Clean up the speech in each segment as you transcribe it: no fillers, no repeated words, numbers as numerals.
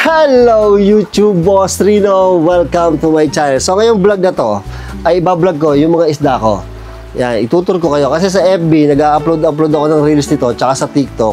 Hello YouTube Boss Rino! Welcome to my channel. So ngayong vlog na to ay iba-vlog ko yung mga isda ko. Yan, itutur ko kayo kasi sa FB nag-upload ako ng reels nito tsaka sa TikTok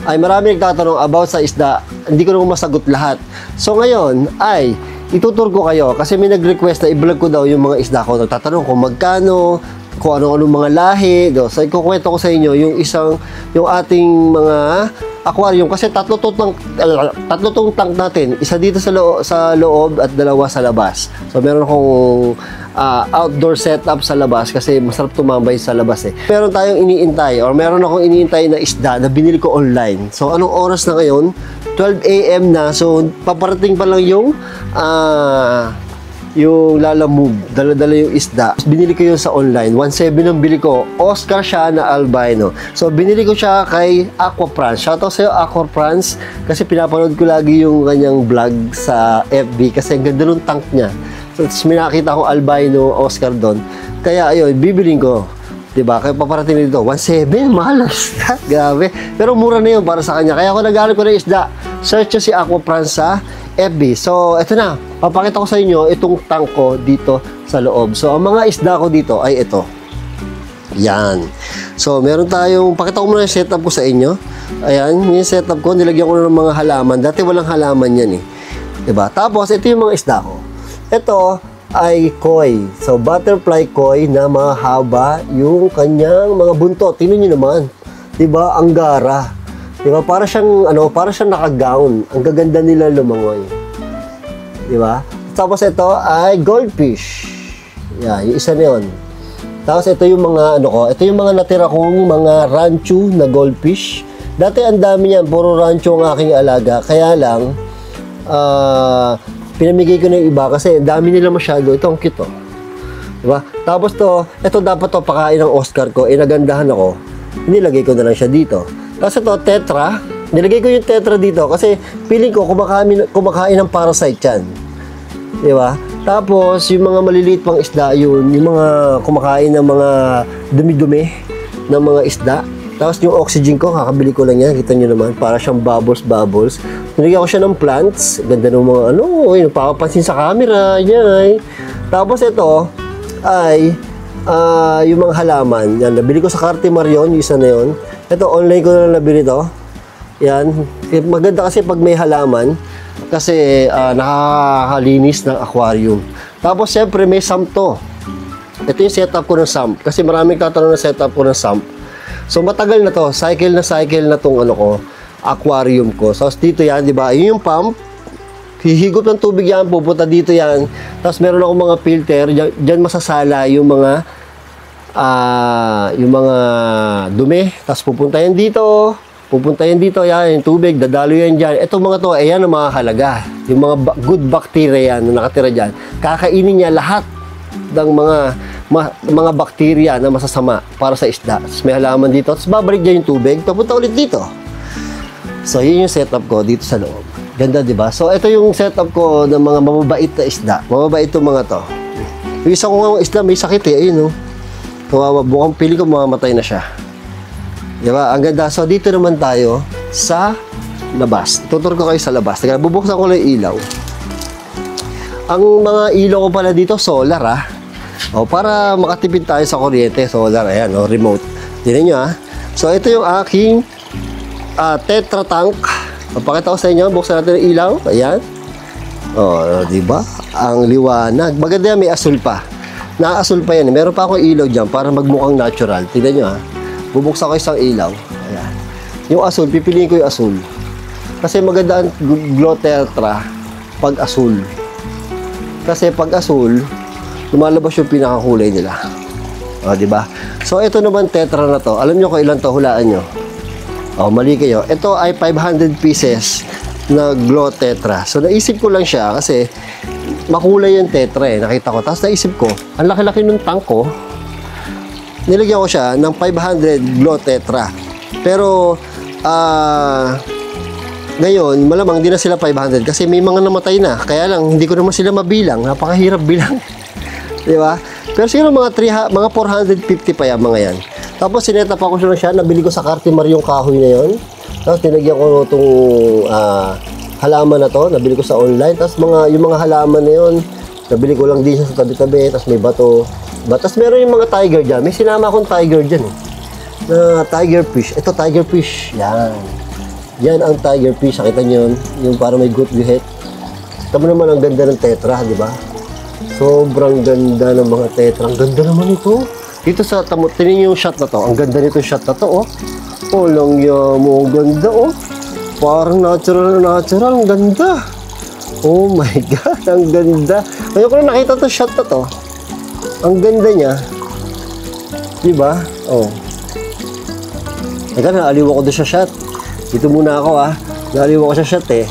ay marami nagtatanong about sa isda. Hindi ko naman masagot lahat. So ngayon ay itutur ko kayo kasi may nag-request na i-vlog ko daw yung mga isda ko. Nagtatanong kung magkano, kung ano-ano mga lahi. So ikukwento ko sa inyo yung ating mga aquarium kasi tatlo tong tank natin, isa dito sa loob at dalawa sa labas. So meron akong outdoor setup sa labas kasi masarap tumambay sa labas eh. Meron tayong iniintay or meron akong iniintay na isda na binili ko online. So anong oras na ngayon? 12 AM na. So paparating pa lang yung lalamove, dala-dala yung isda. Binili ko yun sa online. 1.7 ang bili ko. Oscar siya na albino. So, binili ko siya kay Aquafrance. Shoutout sa'yo, Aquafrance. Kasi pinapanood ko lagi yung kanyang vlog sa FB. Kasi ang ganda ng tank niya. So, may nakita akong albino Oscar doon. Kaya, ayun, bibiling ko. Diba? Kaya paparating dito. 1.7, mahal. Grabe. Pero mura na yun para sa kanya. Kaya ako nag-aaral ko na isda. Search nyo si Aquafrance sa FB. So, eto na. Papakita ko sa inyo itong tank ko dito sa loob. So, ang mga isda ko dito ay ito. Yan. So, meron tayong, pakita ko muna yung setup ko sa inyo. Ayan, yung setup ko, nilagyan ko na ng mga halaman. Dati walang halaman yan eh. Diba? Tapos, ito yung mga isda ko. Ito ay koi. So, butterfly koi na mahaba yung kanyang mga buntot. Tingnan nyo naman. Diba? Anggara. Diba? Para siyang naka-gown. Ang gaganda nila lumangoy. Diba? Tapos ito ay goldfish. Yan, yung isa na yun. Tapos ito yung mga ito yung mga natira kong mga rancho na goldfish. Dati ang dami niyan, puro rancho ang aking alaga. Kaya lang pinamigay ko na yung iba kasi dami nila masyado. Ito ang cute oh. Diba? Tapos ito dapat to pakain ng Oscar ko. Nagandahan ako. Nilagay ko na lang siya dito. Tapos ito tetra. Nilagay ko yung tetra dito kasi feeling ko kumakain ng parasite yan. Di ba? Tapos, yung mga maliliit pang isda yun, yung mga kumakain ng mga dumi-dumi ng mga isda. Tapos yung oxygen ko, kakabili ko lang yan. Kita nyo naman, para siyang bubbles. Nilagyan ko siya ng plants. Ganda ng mga napapapansin sa camera. Yan. Tapos ito ay yung mga halaman. Yan, nabili ko sa Cartimarion, yung isa na yun. Ito, online ko na nabili to. Yan. Maganda kasi pag may halaman kasi nakakalinis ng aquarium. Tapos, syempre, may sump to. Ito yung setup ko ng sump. Kasi maraming tatanong na setup ko ng sump. So, matagal na to. Cycle na tong aquarium ko. So, dito yan, di ba? Yun yung pump. Hihigop ng tubig yan. Pupunta dito yan. Tapos, meron akong mga filter. Diyan masasala yung mga dumi. Tapos, pupunta yan dito, yan, yung tubig, dadalo yan dyan. Itong mga to, ayan ang mga halaga. Yung mga good bacteria yan na nakatira dyan. Kakainin niya lahat ng mga bacteria na masasama para sa isda. Tapos may halaman dito. Tapos babalik dyan yung tubig, papunta ulit dito. So, yun yung setup ko dito sa loob. Ganda, di ba? So, ito yung setup ko ng mga mababait na isda. Mababait itong mga to. Yung isang kong isda, may sakit eh. Ayun, kawawa, bukang pili ko mamamatay na siya. Diba? Ang ganda. So, dito naman tayo sa labas. Tutur ko kayo sa labas. Teka, bubuksan ko lang yung ilaw. Ang mga ilaw ko pala dito, solar para makatipid tayo sa kuryente. Solar, ayan, remote. Tignan nyo So, ito yung aking tetra tank. Papakita ko sa inyo. Buksan natin yung ilaw. Ayan. Diba? Ang liwanag. Maganda yan, may asul pa. Naka-asul pa yan. Meron pa akong ilaw dyan para magmukhang natural. Tignan nyo Bubuksan ko isang ilaw. Ayan. Yung asul, pipiliin ko yung asul. Kasi maganda ang glow tetra pag asul. Kasi pag asul, lumalabas yung pinakakulay nila. Diba? So, ito naman tetra na to. Alam nyo kung ilan to, hulaan nyo. Mali kayo. Ito ay 500 pieces na glow tetra. So, naisip ko lang siya kasi makulay yung tetra nakita ko. Tapos naisip ko, ang laki-laki ng tank ko. Nilagyan ko siya ng 500 glow tetra. Pero, ngayon, malamang hindi na sila 500 kasi may mga namatay na. Kaya lang, hindi ko naman sila mabilang. Napakahirap bilang. Di ba? Pero siguro mga 450 pa yan, mga yan. Tapos, sinetap ako siya. Nabili ko sa Cartimar yung kahoy na yon. Tapos, tinagyan ko itong halaman na to, nabili ko sa online. Tapos yung mga halaman na yun, nabili ko lang din sa tabi-tabi. Tapos may bato. Tapos meron yung mga tiger dyan. May sinama akong tiger dyan eh. Na tiger fish. Ito tiger fish. Yan. Yan ang tiger fish. Nakita nyo yun? Yung parang may good head. Tama naman ang ganda ng tetra, di ba? Sobrang ganda ng mga tetra. Ang ganda naman ito. Dito sa tingnan yung shot na to. Ang ganda nito shot na to, oh. Oh, lang mo. Ang ganda, oh. Parang natural. Ang ganda. Oh my God. Ang ganda. Ngayon ko na nakita to shot na to. Ang ganda niya. Diba? Oh. Teka, naaliw ako doon sa shot. Dito muna ako, ah. Naaliw ako sa shot, eh.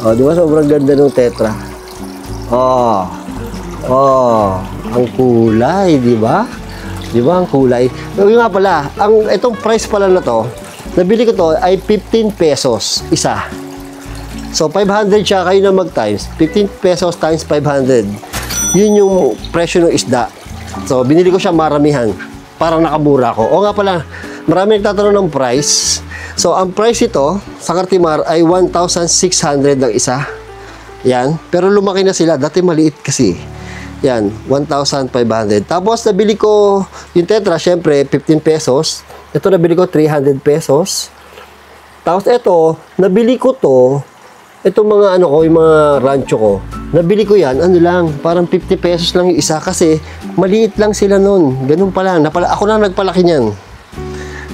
Oh, diba? Sobrang ganda ng tetra. Oh. Oh. Ang kulay, diba? Diba? Ang kulay. Yung nga pala, itong price pala na to, nabili ko to ay 15 pesos isa. So, 500 siya, kayo na mag-times. 15 pesos times 500. Yun yung presyo ng isda. So, binili ko siya maramihan. Para nakamura ko. O nga pala, marami nagtatanong ng price. So, ang price ito sa Cartimar ay 1,600 ng isa. Yan. Pero lumaki na sila. Dati maliit kasi. Yan. 1,500. Tapos, nabili ko yung tetra, syempre, 15 pesos. Ito, nabili ko 300 pesos. Tapos, ito, nabili ko to. Itong mga ano ko, yung mga rancho ko. Nabili ko yan, ano lang, parang 50 pesos lang yung isa kasi maliit lang sila nun. Ganun pa lang. Ako na nagpalaki niyan.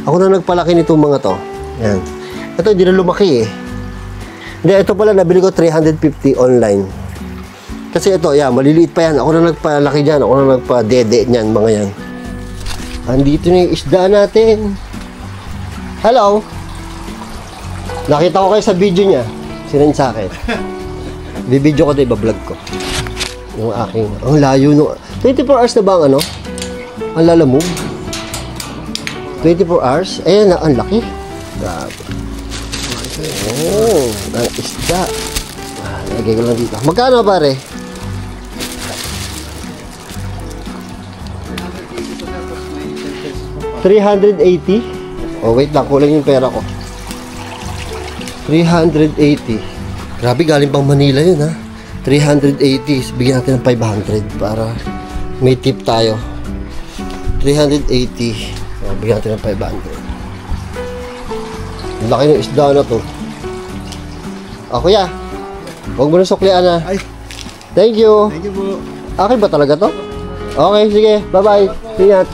Ako na nagpalaki nitong mga to. Yan. Ito, hindi na lumaki eh. Hindi, ito pala nabili ko 350 online. Kasi ito, yan, maliliit pa yan. Ako na nagpalaki dyan. Ako na nagpa-dede niyan, mga yan. Andito na yung isda natin. Hello? Nakita ko kayo sa video niya. Sinend sa akin. Bibidyo ko tayo, iba-vlog ko. Yung aking, ang layo nung, 24 hours na ba ang ano? Ang lalamog? 24 hours? Ayan na, ang laki. Grabe. Oh, ang isda. Lagay ko lang dito. Magkano pare? 380? Oh, wait lang, kulang yung pera ko. 380. Grabe, galing pang Manila yun, ha? 380. Bigyan natin ng 500 para may tip tayo. 380. Oh, bigyan natin ng 500. Laki ng isda na to. Ah, kuya. Huwag mo na suklian, ha? Ay. Thank you. Thank you po. Akin ba talaga to? Okay, sige. Bye-bye. Ingat.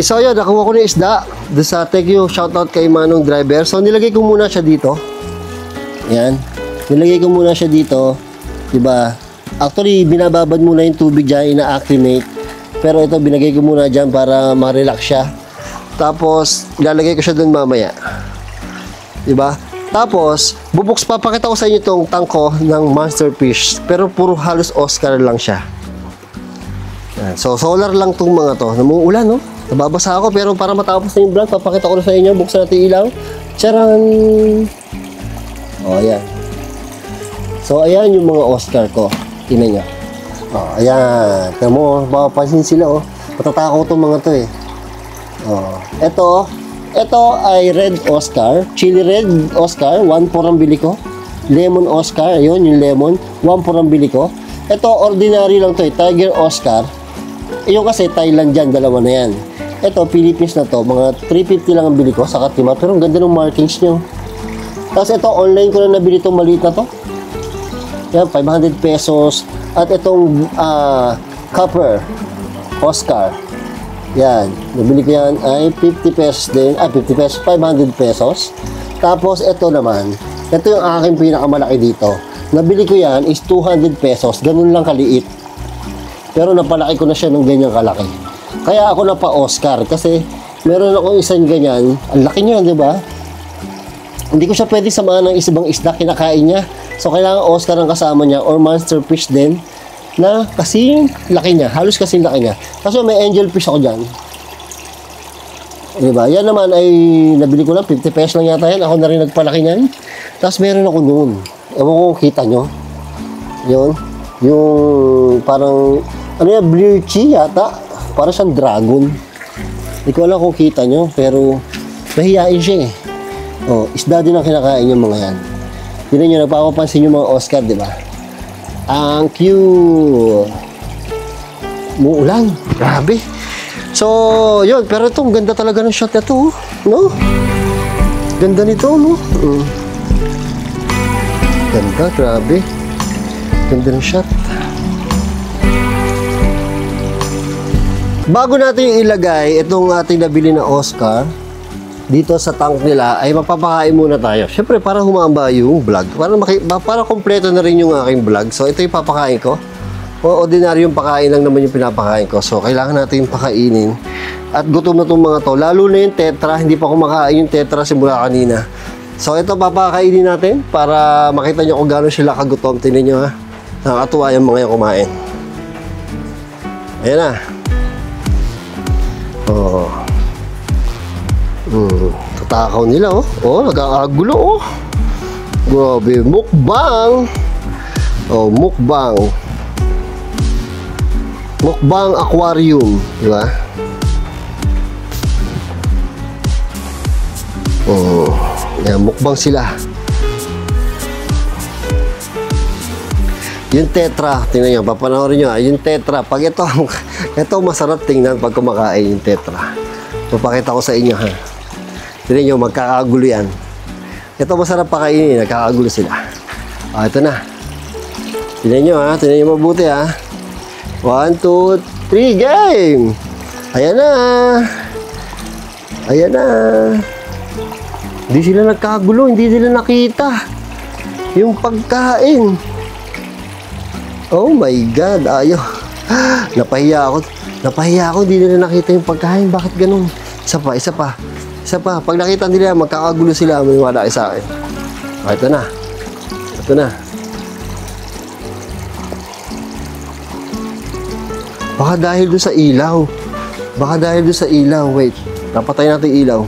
So yun, nakuha ko na isda. Doon sa thank you, shoutout kay Manong Driver. So nilagay ko muna siya dito. Yan. Nilagay ko muna siya dito. Diba? Actually, binababad muna yung tubig dyan, ina-acclimate. Pero ito, binagay ko muna dyan para ma-relax siya. Tapos, ilalagay ko siya doon mamaya. Diba? Tapos, papakita ko sa inyo itong tangko ng monster fish. Pero puro halos Oscar lang siya. Yan. So, solar lang itong mga to. Namuulan, no? Nababasa ako, pero para matapos na yung vlog, papakita ko na sa inyo. Buksan natin ilaw. Charan! O, ayan. So, ayan yung mga Oscar ko. Tingnan nyo. O, ayan. Tignan mo, mapapansin sila, oh. Matatakot itong mga to, eh. O, ito ay red Oscar. Chili red Oscar. 1 for ang bili ko. Lemon Oscar. Ayun, yung lemon. 1 for ang bili ko. Ito, ordinary lang to, eh. Tiger Oscar. Yung kasi Thailand dyan, dalawa na yan. Ito, Philippines na to. Mga 350 lang ang bili ko sa Cartimar. Pero ang ganda ng markings nyo. Tapos ito, online ko na nabili itong maliit na to. Yan, 500 pesos. At itong copper Oscar. Yan, nabili ko yan ay 50 pesos din. 50 pesos, 500 pesos. Tapos ito naman, ito yung aking pinakamalaki dito. Nabili ko yan is 200 pesos. Ganun lang kaliit. Pero napalaki ko na siya ng ganyang kalaki. Kaya ako na pa-Oscar kasi meron akong isang ganyan. Ang laki niya, di ba? Hindi ko siya pwede samahan ng isang isda, kinakain niya. So, kailangan Oscar ang kasama niya or monster fish din na kasing laki niya. Halos kasing laki niya. Kasi may angel fish ako dyan. Di ba? Yan naman ay nabili ko lang. 50 pesos lang yata yan. Ako na rin nagpalaki niyan. Tapos meron ako noon. Ewan ko kung kita nyo. Yun. Yung parang ano yan, blue chi yata. Parang siyang dragon. Hindi ko alam kung kita nyo, pero mahihain siya eh. Oh, isda din ang kinakain yung mga yan. Tignan nyo, nagpapapansin yung mga Oscar, di ba? Ang cute. Muulan. Grabe. So, yun. Pero ito, ganda talaga ng shot na ito, no? Ganda nito, no? Ganda, grabe. Ganda ng shot. Bago natin ilagay itong ating nabili na Oscar dito sa tank nila, ay magpapakain muna tayo. Siyempre, para humaba yung vlog. Para kompleto na rin yung aking vlog. So, ito yung papakain ko. O, ordinaryong pakain lang naman yung pinapakain ko. So, kailangan natin yung pakainin. At gutom na itong mga to. Lalo na yung tetra. Hindi pa kumakain yung tetra simula kanina. So, ito papakainin natin para makita nyo kung gano'n sila kagutom. Tingnan nyo, ha. Nakakatuwa yung mga yung kumain. Ayan na. Oh. Tatakaw nila, oh. Oh, nagkakagulo, oh. Grabe, mukbang. Oh, mukbang. Mukbang aquarium, di ba? Oh, yan, mukbang sila. Yung tetra, tingnan nyo, papanoorin nyo, yung tetra, pag ito masarap tingnan pag kumakain yung tetra. Papakita ko sa inyo, ha. Tingnan nyo, magkakagulo yan. Ito masarap pakainin, nagkakagulo sila. Ito na. Tingnan nyo, ha. Tingnan nyo mabuti, ha. 1, 2, 3, game! Ayan na. Ayan na. Hindi sila nagkakagulo, hindi sila nakita yung pagkain. Oh my God, ayaw. Napahiya ako, hindi nila nakita yung pagkain. Bakit ganun? Isa pa. Pag nakita nila, magkakagulo sila. Maniwala kayo sa akin. Ito na. Baka dahil doon sa ilaw. Wait, napatay natin yung ilaw.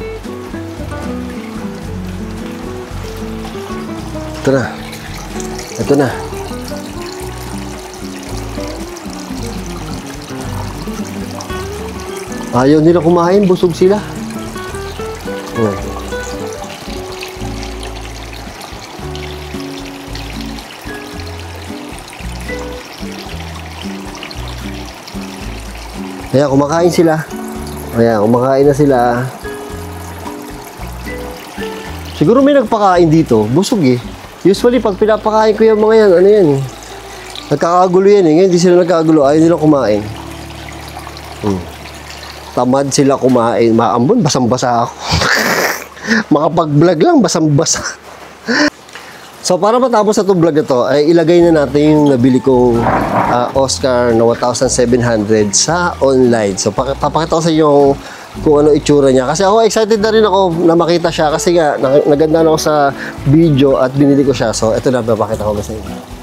Ito na. Ayaw nila kumain, busog sila. Ayan, kumakain na sila. Siguro may nagpakain dito, busog eh. Usually, pag pinapakain ko yung mga yan, ano yan eh. Nagkakagulo yan eh. Ngayon, hindi sila nagkakagulo, ayaw nila kumain. Tamad sila kumain. Maambon, basang-basa ako. Makapag-vlog lang, basang-basa. So, para matapos na itong vlog na to, ay ilagay na natin yung nabili kong Oscar na 1,700 sa online. So, papakita ko sa inyo kung ano itsura niya. Kasi ako, excited na rin ako na makita siya. Kasi nga, naganda na ako sa video at binili ko siya. So, ito na, papakita ko sa inyo.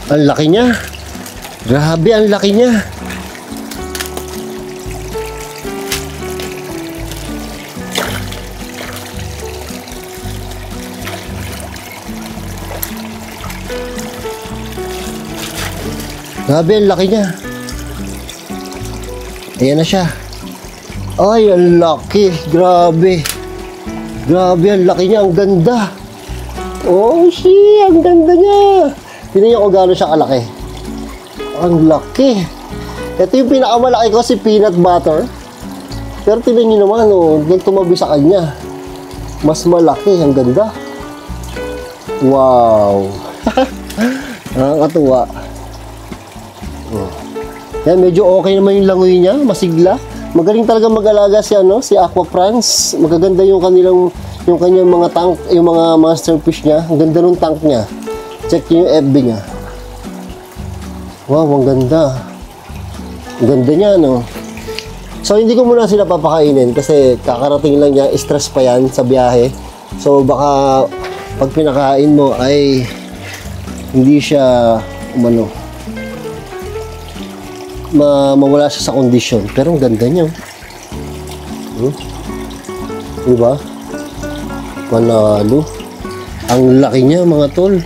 Ang laki niya. Grabe, ang laki niya. Grabe, ang laki niya. Ayan na siya. Ay, ang laki. Grabe. Grabe, ang laki niya. Ang ganda. Oh, ang ganda niya. Tingnan niyo kung gaano siya kalaki. Ang laki. Ito yung pinakamalaki ko, si peanut butter. Pero tingnan niyo naman, oh, nang tumabi sa kanya. Mas malaki. Ang ganda. Wow. Nakakatuwa. Yan, medyo okay naman yung langoy niya. Masigla. Magaling talaga mag-alaga si, si Aqua France. Magaganda yung kanyang mga tank, yung mga masterfish niya. Ang ganda ng tank niya. Check nyo yung FB niya. Wow, ang ganda. Ang ganda niya, no? So, hindi ko muna sila papakainin kasi kakarating lang niya. Stress pa yan sa biyahe. So baka pag pinakain mo ay hindi siya mawala siya sa kondisyon. Pero ang ganda niya. Diba? Panalo. Ang laki niya mga tol.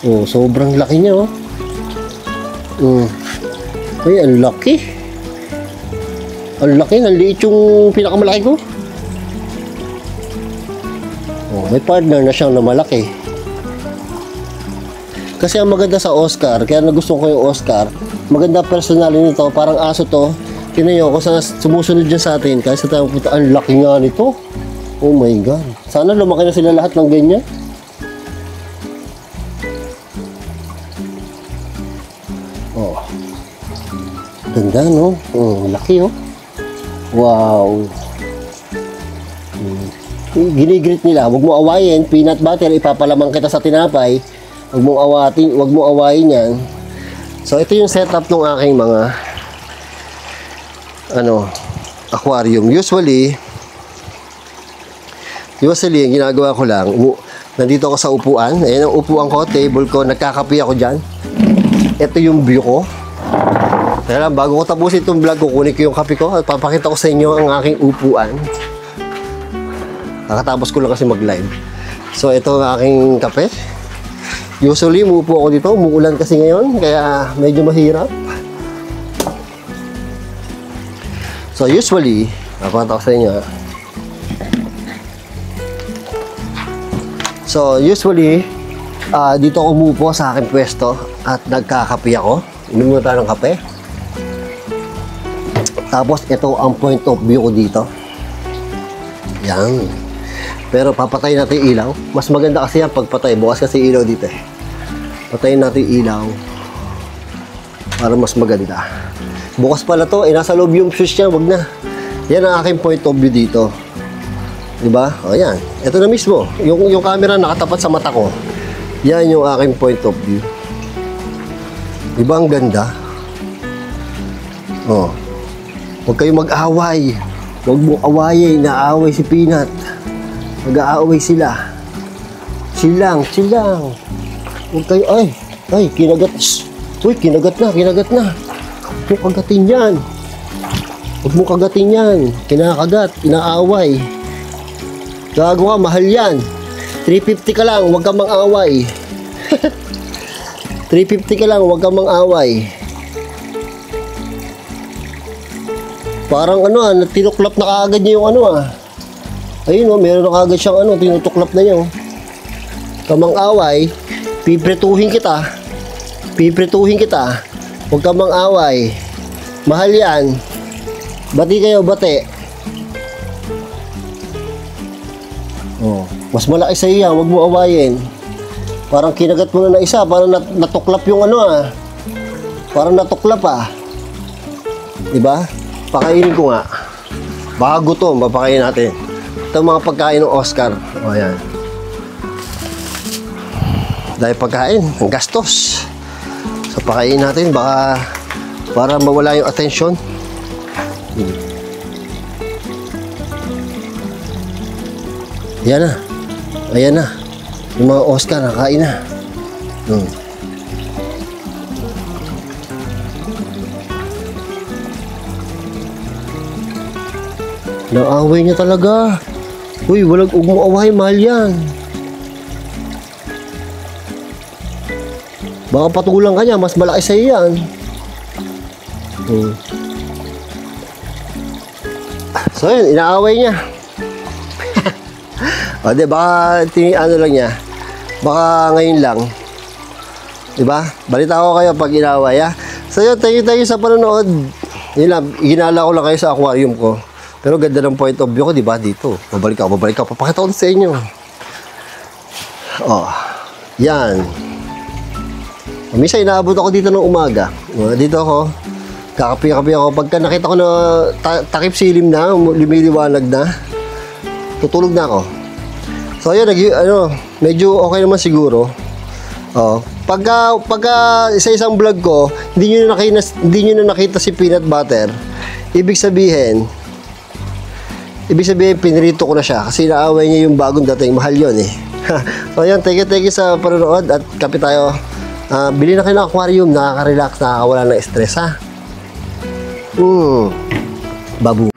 Oh, sobrang laki niya Ay, ang laki. Ang laki, ang liit yung pinakamalaki ko. Oh, may partner na siyang na malaki. Kasi ang maganda sa Oscar, kaya nagustuhan ko yung Oscar, maganda personality nito, parang aso to. Tinayo ko sana sumusunod dyan sa atin, kasi tayo pupunta, ang laki nga nito. Oh my God. Sana lumaki na sila lahat ng ganyan. Oh. Ganda, no? Oh, laki, oh. Wow. Ginigrit nila, huwag mo awayin, peanut butter, ipapalamang kita sa tinapay. Huwag mo awayin yan. So, ito yung setup ng aking mga aquarium. Usually, ang ginagawa ko lang, nandito ako sa upuan. Ayan ang upuan ko, table ko, nagkakape ako dyan. Ito yung view ko. Kaya lang, bago ko tapusin itong vlog, kukunin ko yung kape ko at papakita ko sa inyo ang aking upuan. Kakatapos ko lang kasi mag-live. So, ito ang aking kape. Usually, umuupo ako dito. Umuulan kasi ngayon, kaya medyo mahirap. So, usually, napakita ko sa inyo. So, usually, dito ako umuupo sa aking pwesto at nagkakape ako. Inom muna tayo ng kape. Tapos, ito ang point of view ko dito. Yan. Pero papatayin natin yung ilaw. Mas maganda kasi yan pagpatay. Bukas kasi ilaw dito eh. Patayin natin yung ilaw. Para mas maganda. Bukas pala to. Nasa loob yung fuse niya. Wag na. Yan ang aking point of view dito. Diba? O yan. Ito na mismo. Yung camera nakatapat sa mata ko. Yan yung aking point of view. Diba ang ganda? O. Huwag kayong mag-away. Huwag mong awayin. Naaway si Peanut. Mag-aaway sila. Chill lang. Huwag kayo, ay, kinagat. Uy, kinagat na. Huwag mong kagatin yan. Kinakagat, inaaway. Gago ka, mahal yan. 350 ka lang, huwag kang mang-away. 350 ka lang, huwag kang mang-away. Parang tinuklap na kaagad niya yung Ayun meron na kaagad siyang tinutuklap na niya Kamang away, piprituhin kita. Huwag kang mang-away. Mahal yan. Bati kayo, bati. Oh, mas malaki sa iya, huwag mo awayin. Parang kinagat mo na isa, parang natuklap yung Parang natuklap Diba? Pakainin ko nga. Baka gutom, papakain natin. Ito mga pagkain ng Oscar. O, ayan. Dahil pagkain, ang gastos. So, pakain natin, baka para mawala yung attention. Ayan na. Yung mga Oscar, nakain na. Naaway niya talaga. Uy, huwag mo away, mahal yan. Baka patulang ka niya, mas malaki sa yan. So yun, inaaway niya. O di, baka lang niya. Baka ngayon lang. Diba? Balita ko kayo pag inaaway So yun, thank you sa panonood. Yun lang, ginala ko lang kayo sa aquarium ko. Pero ganda ng point of view ko, diba? Dito. Babalik ako. Papakita ko sa inyo. Oh. Yan. Minsan inaabot ako dito ng umaga. Dito ako. Kakapi-kapi ako. Pagka nakita ko na takip silim na, lumiliwanag na, tutulog na ako. So, yun. Medyo okay naman siguro. Oh. Pagka isa-isang vlog ko, hindi nyo na nakita si Peanut Butter. Ibig sabihin, Ibig sabihin, pinirito ko na siya kasi naaway niya yung bagong dating. Mahal yun eh. So yan, thank you sa panonood at kape tayo. Bili na kayo ng aquarium, nakaka-relax, nakakawala ng stress ha. Babu.